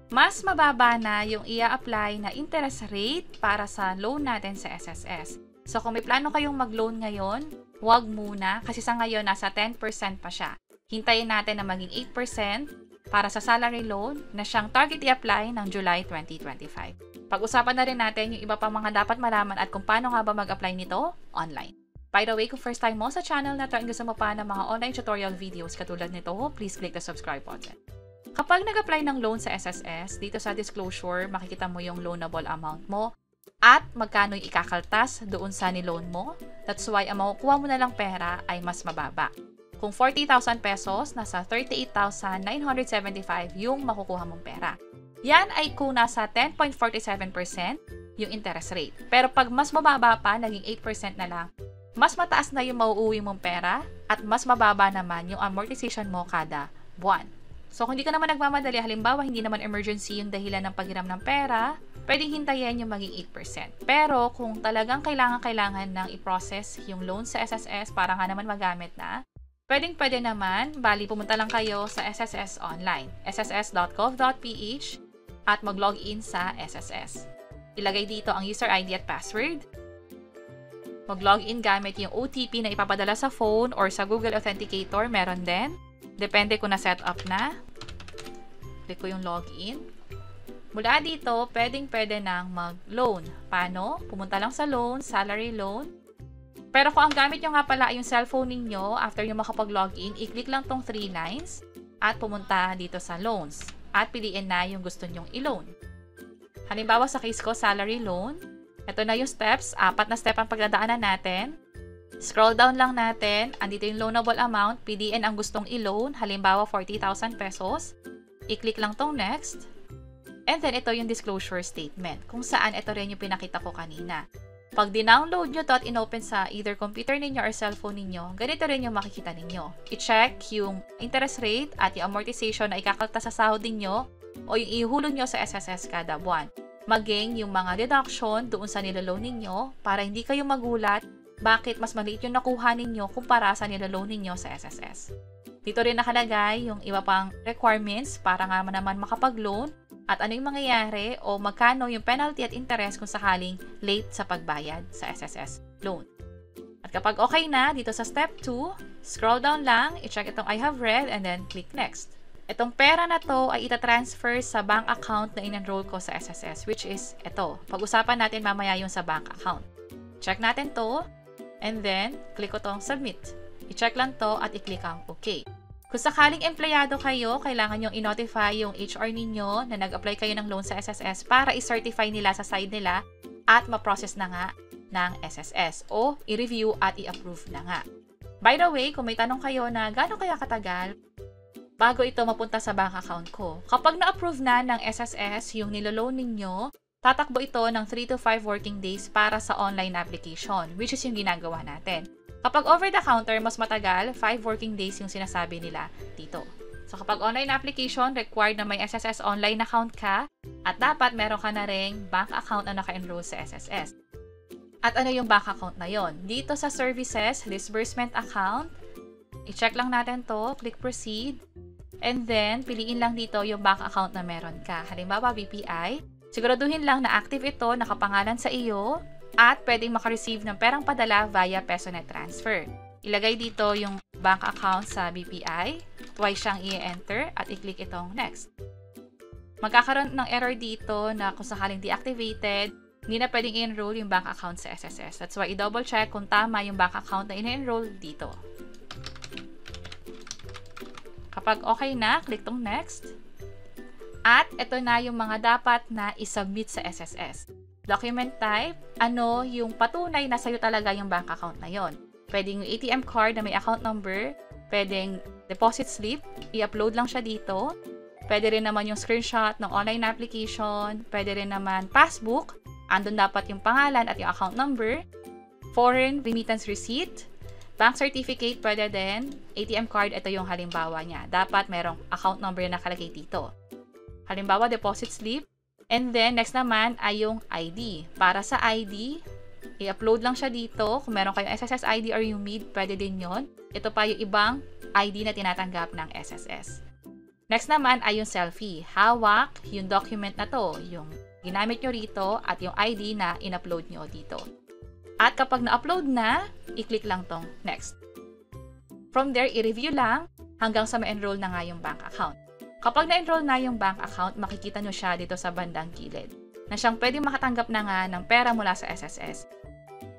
mas mababa na yung ia-apply na interest rate para sa loan natin sa SSS. So, kung may plano kayong mag-loan ngayon, wag muna kasi sa ngayon nasa 10% pa siya. Hintayin natin na maging 8% para sa salary loan na siyang target i-apply ng July 2025. Pag-usapan na rin natin yung iba pang mga dapat malaman at kung paano nga ba mag-apply nito online. By the way, kung first time mo sa channel na to at gusto mo pa ng mga online tutorial videos katulad nito, please click the subscribe button. Kapag nag-apply ng loan sa SSS, dito sa disclosure, makikita mo yung loanable amount mo at magkano yung ikakaltas doon sa ni-loan mo. That's why ang makukuha mo na lang pera ay mas mababa. Kung 40,000 pesos, nasa 38,975 yung makukuha mong pera. Yan ay kung nasa 10.47% yung interest rate. Pero pag mas mababa pa, naging 8% na lang, mas mataas na yung mauuwi mong pera at mas mababa naman yung amortization mo kada buwan. So, kung hindi ka naman nagmamadali, halimbawa, hindi naman emergency yung dahilan ng paghiram ng pera, pwedeng hintayin yung maging 8%. Pero, kung talagang kailangan ng i-process yung loan sa SSS para nga naman magamit na, pwede naman, bali pumunta lang kayo sa SSS online, sss.gov.ph at mag-login sa SSS. Ilagay dito ang user ID at password. Mag-login gamit yung OTP na ipapadala sa phone or sa Google Authenticator, meron din. Depende kung na-set up na. Click ko yung login. Mula dito, pwede nang mag-loan. Paano? Pumunta lang sa loan, salary loan. Pero kung ang gamit nyo nga pala ay yung cellphone ninyo, after nyo makapag-login, i-click lang tong 3 lines at pumunta dito sa loans. At piliin na yung gusto nyong i-loan. Halimbawa sa case ko, salary loan. Ito na yung steps. 4 na step ang pagdadaanan natin. Scroll down lang natin. Andito yung loanable amount. Piliin ang gustong i-loan. Halimbawa, 40,000 pesos. I-click lang tong next. And then, ito yung disclosure statement. Kung saan, ito rin yung pinakita ko kanina. Pag dinownload nyo to at inopen sa either computer ninyo or cellphone ninyo, ganito rin yung makikita ninyo. I-check yung interest rate at yung amortization na ikakaltas sa sahod ninyo o yung ihulog nyo sa SSS kada buwan. Maging yung mga deduction doon sa nilaloan ninyo para hindi kayo magulat bakit mas maliit yung nakuha ninyo kumpara sa nilaloan ninyo sa SSS. Dito rin nakalagay yung iba pang requirements para nga naman makapag-loan at ano yung mangyayari o magkano yung penalty at interest kung sakaling late sa pagbayad sa SSS loan. At kapag okay na, dito sa step 2, scroll down lang, i-check itong I have read and then click next. Itong pera na to ay itatransfer sa bank account na in-enroll ko sa SSS, which is ito. Pag-usapan natin mamaya yung sa bank account. Check natin to. And then, click ko tong submit. I-check lang to at i-click ang OK. Kung sakaling empleyado kayo, kailangan nyong i-notify yung HR ninyo na nag-apply kayo ng loan sa SSS para i-certify nila sa side nila at ma-process na nga ng SSS o i-review at i-approve na nga. By the way, kung may tanong kayo na gano'n kaya katagal bago ito mapunta sa bank account ko, kapag na-approve na ng SSS yung niloloan ninyo, tatakbo ito ng 3 to 5 working days para sa online application, which is yung ginagawa natin. Kapag over-the-counter, mas matagal, 5 working days yung sinasabi nila dito. So kapag online application, required na may SSS online account ka at dapat meron ka na ring bank account na naka-enroll sa SSS. At ano yung bank account na yon? Dito sa services, disbursement account, i-check lang natin to, click proceed, and then piliin lang dito yung bank account na meron ka. Halimbawa, BPI. Siguraduhin lang na active ito, nakapangalan sa iyo, at pwedeng makareceive ng perang padala via PesoNet transfer. Ilagay dito yung bank account sa BPI, twice siyang i-enter, at i-click itong next. Magkakaroon ng error dito na kung sakaling deactivated, hindi na pwedeng i-enroll yung bank account sa SSS. That's why i-double check kung tama yung bank account na in-enroll dito. Kapag okay na, click tong next. At ito na yung mga dapat na isubmit sa SSS. Document type, ano yung patunay na sa'yo talaga yung bank account na yon. Pwedeng yung ATM card na may account number, pwedeng deposit slip, i-upload lang siya dito. Pwede rin naman yung screenshot ng online application, pwede rin naman passbook, andun dapat yung pangalan at yung account number, foreign remittance receipt, bank certificate pwede din, ATM card, ito yung halimbawa niya. Dapat merong account number na nakalagay dito. Halimbawa, deposit slip. And then, next naman ay yung ID. Para sa ID, i-upload lang siya dito. Kung meron kayong SSS ID or UMID, pwede din yon. Ito pa yung ibang ID na tinatanggap ng SSS. Next naman ay yung selfie. Hawak yung document na to, yung ginamit nyo rito at yung ID na in-upload nyo dito. At kapag na-upload na, i-click lang tong next. From there, i-review lang hanggang sa ma-enroll na nga yung bank account. Kapag na-enroll na yung bank account, makikita nyo siya dito sa bandang gilid na siyang pwedeng makatanggap na nga ng pera mula sa SSS.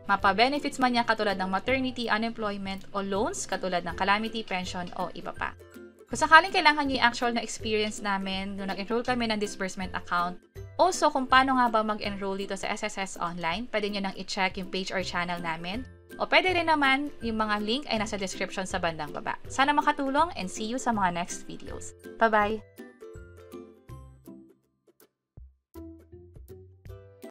Mapa-benefits man niya katulad ng maternity, unemployment o loans katulad ng calamity pension o iba pa. Kung sakaling kailangan niyo yung actual na experience namin nung nag-enroll kami ng disbursement account, also kung paano nga ba mag-enroll dito sa SSS online, pwede nyo nang i-check yung page or channel namin. O pwede rin naman, yung mga link ay nasa description sa bandang baba. Sana makatulong and see you sa mga next videos. Bye-bye!